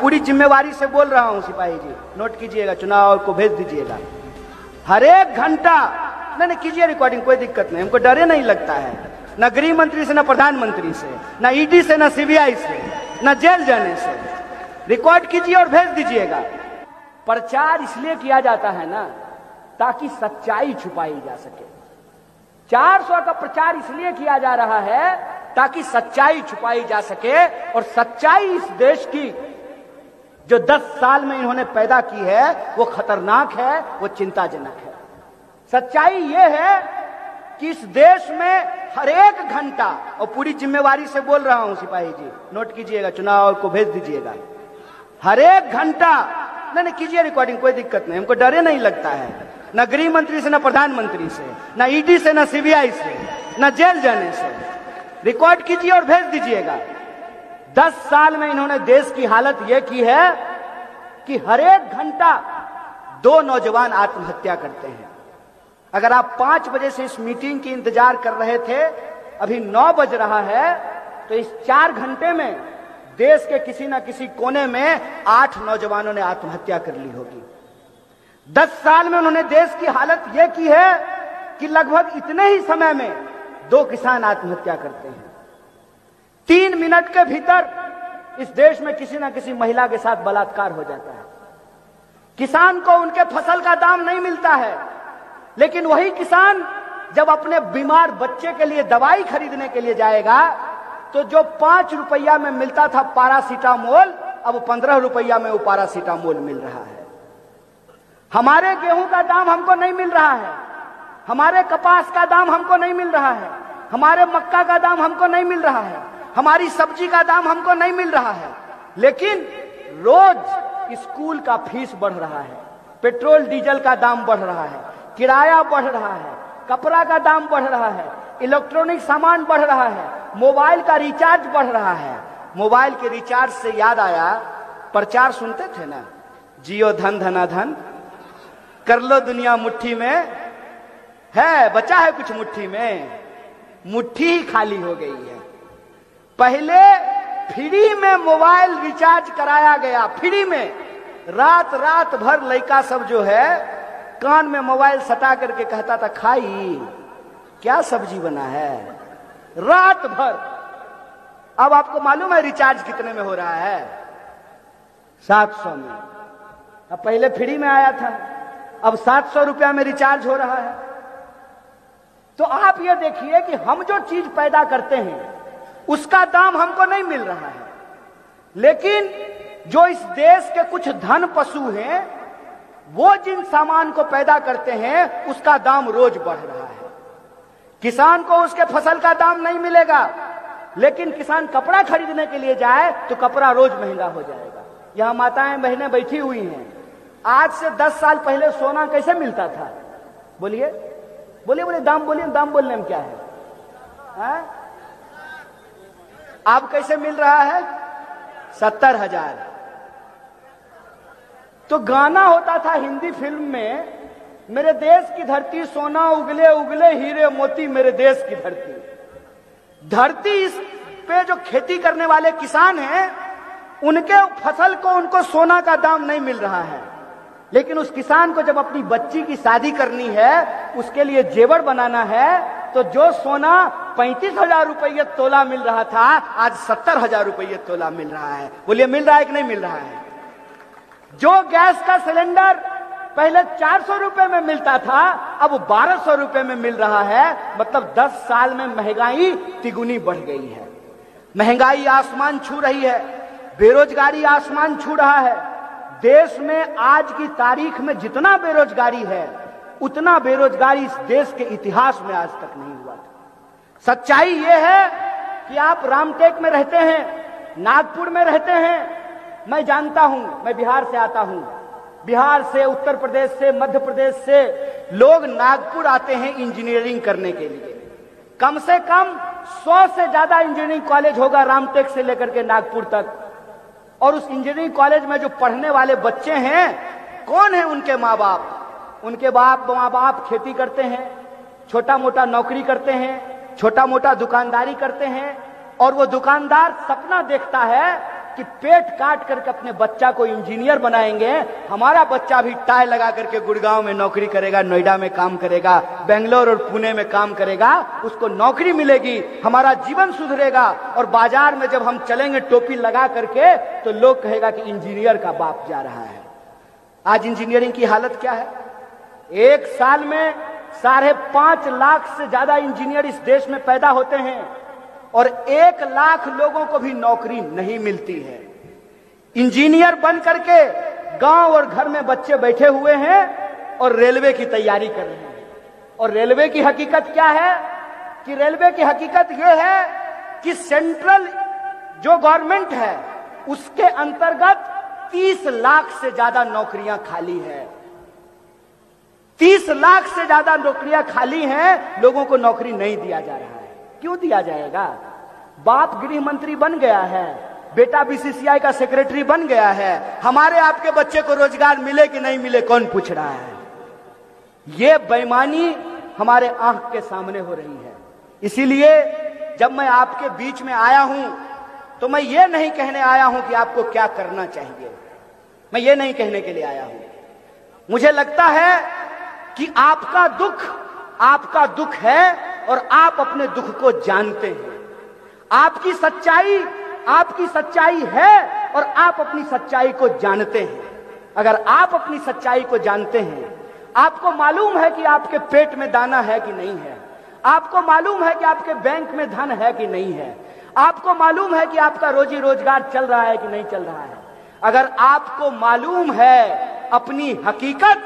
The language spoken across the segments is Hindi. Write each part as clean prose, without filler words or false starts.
पूरी जिम्मेवारी से बोल रहा हूं सिपाही जी, नोट कीजिएगा, चुनाव को भेज दीजिएगा। हर एक घंटा नहीं कीजिए रिकॉर्डिंग, कोई दिक्कत नहीं, हमको डरे नहीं लगता है, न गृह मंत्री से, न प्रधानमंत्री से, न ईडी से, न सीबीआई से, न जेल जाने से। रिकॉर्ड कीजिए और भेज दीजिएगा। प्रचार इसलिए किया जाता है ना ताकि सच्चाई छुपाई जा सके। 400 का प्रचार इसलिए किया जा रहा है ताकि सच्चाई छुपाई जा सके, और सच्चाई इस देश की जो 10 साल में इन्होंने पैदा की है वो खतरनाक है, वो चिंताजनक है। सच्चाई ये है कि इस देश में हर एक घंटा, और पूरी जिम्मेवारी से बोल रहा हूं सिपाही जी, नोट कीजिएगा, चुनाव को भेज दीजिएगा। हर एक घंटा नहीं कीजिए रिकॉर्डिंग, कोई दिक्कत नहीं, हमको डरे नहीं लगता है, न गृह मंत्री से, न प्रधानमंत्री से, न ईडी से, न सीबीआई से, न जेल जाने से। रिकॉर्ड कीजिए और भेज दीजिएगा। 10 साल में इन्होंने देश की हालत यह की है कि हर एक घंटा 2 नौजवान आत्महत्या करते हैं। अगर आप 5 बजे से इस मीटिंग की इंतजार कर रहे थे, अभी 9 बज रहा है, तो इस 4 घंटे में देश के किसी न किसी कोने में 8 नौजवानों ने आत्महत्या कर ली होगी। 10 साल में उन्होंने देश की हालत यह की है कि लगभग इतने ही समय में 2 किसान आत्महत्या करते हैं। 3 मिनट के भीतर इस देश में किसी न किसी महिला के साथ बलात्कार हो जाता है। किसान को उनके फसल का दाम नहीं मिलता है, लेकिन वही किसान जब अपने बीमार बच्चे के लिए दवाई खरीदने के लिए जाएगा तो जो 5 रुपया में मिलता था पैरासीटामोल, अब 15 रुपया में वो पैरासीटामोल मिल रहा है। हमारे गेहूं का दाम हमको नहीं मिल रहा है, हमारे कपास का दाम हमको नहीं मिल रहा है, हमारे मक्का का दाम हमको नहीं मिल रहा है, हमारी सब्जी का दाम हमको नहीं मिल रहा है। लेकिन रोज स्कूल का फीस बढ़ रहा है, पेट्रोल डीजल का दाम बढ़ रहा है, किराया बढ़ रहा है, कपड़ा का दाम बढ़ रहा है, इलेक्ट्रॉनिक सामान बढ़ रहा है, मोबाइल का रिचार्ज बढ़ रहा है। मोबाइल के रिचार्ज से याद आया, प्रचार सुनते थे ना, जियो धन धना धन, कर लो दुनिया मुट्ठी में, है बचा है कुछ मुट्ठी में, मुट्ठी ही खाली हो गई है। पहले फ्री में मोबाइल रिचार्ज कराया गया, फ्री में। रात रात भर लड़का सब जो है कान में मोबाइल सटा करके कहता था, खाई क्या सब्जी बना है, रात भर। अब आपको मालूम है रिचार्ज कितने में हो रहा है? 700 में। अब पहले फ्री में आया था, अब 700 रुपया में रिचार्ज हो रहा है। तो आप ये देखिए कि हम जो चीज पैदा करते हैं उसका दाम हमको नहीं मिल रहा है, लेकिन जो इस देश के कुछ धन पशु हैं वो जिन सामान को पैदा करते हैं उसका दाम रोज बढ़ रहा है। किसान को उसके फसल का दाम नहीं मिलेगा, लेकिन किसान कपड़ा खरीदने के लिए जाए तो कपड़ा रोज महंगा हो जाएगा। यहां माताएं बहनें बैठी हुई हैं, आज से 10 साल पहले सोना कैसे मिलता था? बोलिए बोलिए बोलिए, दाम बोलिए, दाम बोलने में क्या है? अब कैसे मिल रहा है? 70,000। तो गाना होता था हिंदी फिल्म में, मेरे देश की धरती सोना उगले उगले हीरे मोती, मेरे देश की धरती। धरती इस पे जो खेती करने वाले किसान हैं उनके फसल को उनको सोना का दाम नहीं मिल रहा है, लेकिन उस किसान को जब अपनी बच्ची की शादी करनी है, उसके लिए जेवर बनाना है, तो जो सोना 35,000 रुपये तोला मिल रहा था आज 70,000 रुपये तोला मिल रहा है। बोलिए मिल रहा है कि नहीं मिल रहा है? जो गैस का सिलेंडर पहले 400 रुपए में मिलता था अब 1200 रुपए में मिल रहा है। मतलब 10 साल में महंगाई तिगुनी बढ़ गई है। महंगाई आसमान छू रही है, बेरोजगारी आसमान छू रहा है। देश में आज की तारीख में जितना बेरोजगारी है उतना बेरोजगारी इस देश के इतिहास में आज तक नहीं हुआ था। सच्चाई यह है कि आप रामटेक में रहते हैं, नागपुर में रहते हैं, मैं जानता हूं, मैं बिहार से आता हूं। बिहार से, उत्तर प्रदेश से, मध्य प्रदेश से लोग नागपुर आते हैं इंजीनियरिंग करने के लिए। कम से कम 100 से ज्यादा इंजीनियरिंग कॉलेज होगा रामटेक से लेकर के नागपुर तक। और उस इंजीनियरिंग कॉलेज में जो पढ़ने वाले बच्चे हैं, कौन है उनके माँ बाप? उनके माँ बाप खेती करते हैं, छोटा मोटा नौकरी करते हैं, छोटा मोटा दुकानदारी करते हैं। और वो दुकानदार सपना देखता है कि पेट काट करके अपने बच्चा को इंजीनियर बनाएंगे, हमारा बच्चा भी टाई लगा करके गुड़गांव में नौकरी करेगा, नोएडा में काम करेगा, बेंगलोर और पुणे में काम करेगा, उसको नौकरी मिलेगी, हमारा जीवन सुधरेगा, और बाजार में जब हम चलेंगे टोपी लगा करके तो लोग कहेगा कि इंजीनियर का बाप जा रहा है। आज इंजीनियरिंग की हालत क्या है? एक साल में 5.5 लाख से ज्यादा इंजीनियर इस देश में पैदा होते हैं और 1 लाख लोगों को भी नौकरी नहीं मिलती है। इंजीनियर बन करके गांव और घर में बच्चे बैठे हुए हैं और रेलवे की तैयारी कर रहे हैं। और रेलवे की हकीकत क्या है कि रेलवे की हकीकत यह है कि सेंट्रल जो गवर्नमेंट है उसके अंतर्गत 30 लाख से ज्यादा नौकरियां खाली है। 30 लाख से ज्यादा नौकरियां खाली हैं, लोगों को नौकरी नहीं दिया जा रहा है। क्यों दिया जाएगा? बाप गृह मंत्री बन गया है, बेटा बीसीसीआई का सेक्रेटरी बन गया है, हमारे आपके बच्चे को रोजगार मिले कि नहीं मिले कौन पूछ रहा है? यह बेईमानी हमारे आंख के सामने हो रही है। इसीलिए जब मैं आपके बीच में आया हूं तो मैं ये नहीं कहने आया हूं कि आपको क्या करना चाहिए, मैं ये नहीं कहने के लिए आया हूं। मुझे लगता है कि आपका दुख है और आप अपने दुख को जानते हैं। आपकी सच्चाई है और आप अपनी सच्चाई को जानते हैं। अगर आप अपनी सच्चाई को जानते हैं, आपको मालूम है कि आपके पेट में दाना है कि नहीं है, आपको मालूम है कि आपके बैंक में धन है कि नहीं है, आपको मालूम है कि आपका रोजी रोजगार चल रहा है कि नहीं चल रहा है। अगर आपको मालूम है अपनी हकीकत,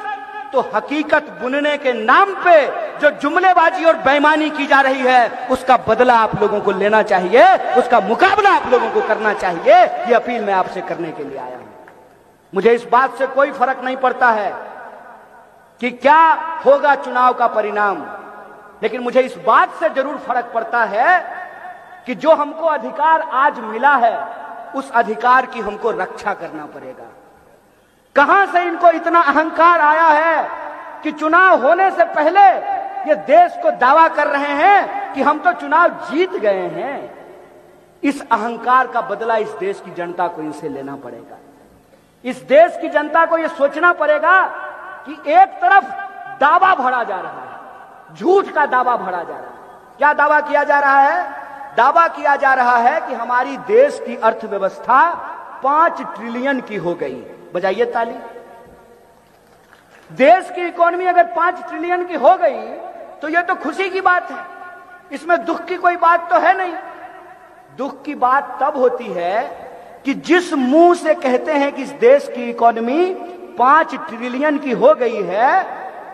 तो हकीकत बुनने के नाम पे जो जुमलेबाजी और बेईमानी की जा रही है उसका बदला आप लोगों को लेना चाहिए, उसका मुकाबला आप लोगों को करना चाहिए। ये अपील मैं आपसे करने के लिए आया हूं। मुझे इस बात से कोई फर्क नहीं पड़ता है कि क्या होगा चुनाव का परिणाम, लेकिन मुझे इस बात से जरूर फर्क पड़ता है कि जो हमको अधिकार आज मिला है उस अधिकार की हमको रक्षा करना पड़ेगा। कहां से इनको इतना अहंकार आया है कि चुनाव होने से पहले ये देश को दावा कर रहे हैं कि हम तो चुनाव जीत गए हैं। इस अहंकार का बदला इस देश की जनता को इनसे लेना पड़ेगा। इस देश की जनता को यह सोचना पड़ेगा कि एक तरफ दावा भरा जा रहा है, झूठ का दावा भरा जा रहा है। क्या दावा किया जा रहा है? दावा किया जा रहा है कि हमारी देश की अर्थव्यवस्था 5 ट्रिलियन की हो गई। बजाइए ताली। देश की इकोनॉमी अगर 5 ट्रिलियन की हो गई तो यह तो खुशी की बात है, इसमें दुख की कोई बात तो है नहीं। दुख की बात तब होती है कि जिस मुंह से कहते हैं कि इस देश की इकोनॉमी 5 ट्रिलियन की हो गई है,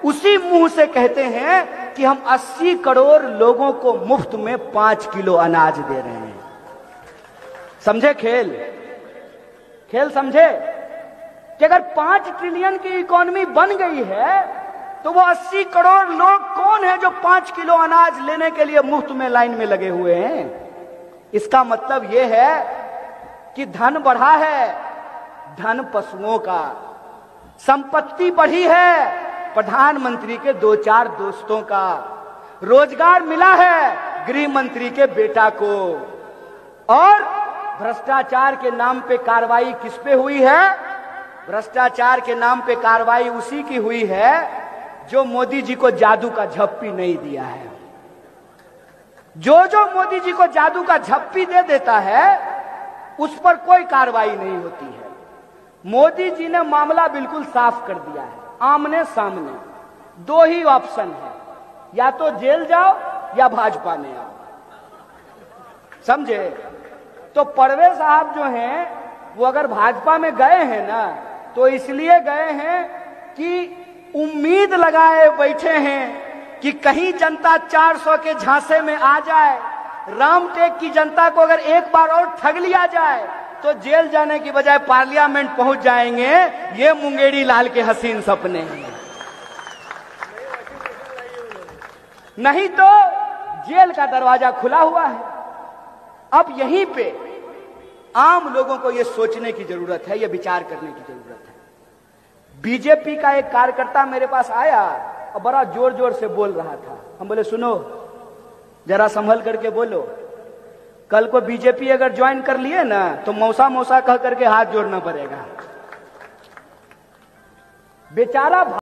उसी मुंह से कहते हैं कि हम 80 करोड़ लोगों को मुफ्त में 5 किलो अनाज दे रहे हैं। समझे खेल? खेल समझे कि अगर 5 ट्रिलियन की इकोनॉमी बन गई है तो वो 80 करोड़ लोग कौन है जो 5 किलो अनाज लेने के लिए मुफ्त में लाइन में लगे हुए हैं? इसका मतलब यह है कि धन बढ़ा है, धन पशुओं का, संपत्ति बढ़ी है प्रधानमंत्री के 2-4 दोस्तों का, रोजगार मिला है गृह मंत्री के बेटा को, और भ्रष्टाचार के नाम पे कार्रवाई किस पे हुई है? भ्रष्टाचार के नाम पे कार्रवाई उसी की हुई है जो मोदी जी को जादू का झप्पी नहीं दिया है। जो मोदी जी को जादू का झप्पी दे देता है उस पर कोई कार्रवाई नहीं होती है। मोदी जी ने मामला बिल्कुल साफ कर दिया है, आमने सामने 2 ही ऑप्शन है, या तो जेल जाओ या भाजपा में आओ। समझे? तो परवेज साहब जो हैं वो अगर भाजपा में गए हैं ना तो इसलिए गए हैं कि उम्मीद लगाए बैठे हैं कि कहीं जनता 400 के झांसे में आ जाए, रामटेक की जनता को अगर एक बार और ठग लिया जाए तो जेल जाने की बजाय पार्लियामेंट पहुंच जाएंगे। ये मुंगेरी लाल के हसीन सपने हैं। नहीं तो जेल का दरवाजा खुला हुआ है। अब यहीं पे आम लोगों को यह सोचने की जरूरत है, यह विचार करने की जरूरत है। बीजेपी का एक कार्यकर्ता मेरे पास आया और बड़ा जोर जोर से बोल रहा था। हम बोले सुनो, जरा संभल करके बोलो। कल को बीजेपी अगर ज्वाइन कर लिए ना तो मौसा मौसा कह करके हाथ जोड़ना पड़ेगा बेचारा।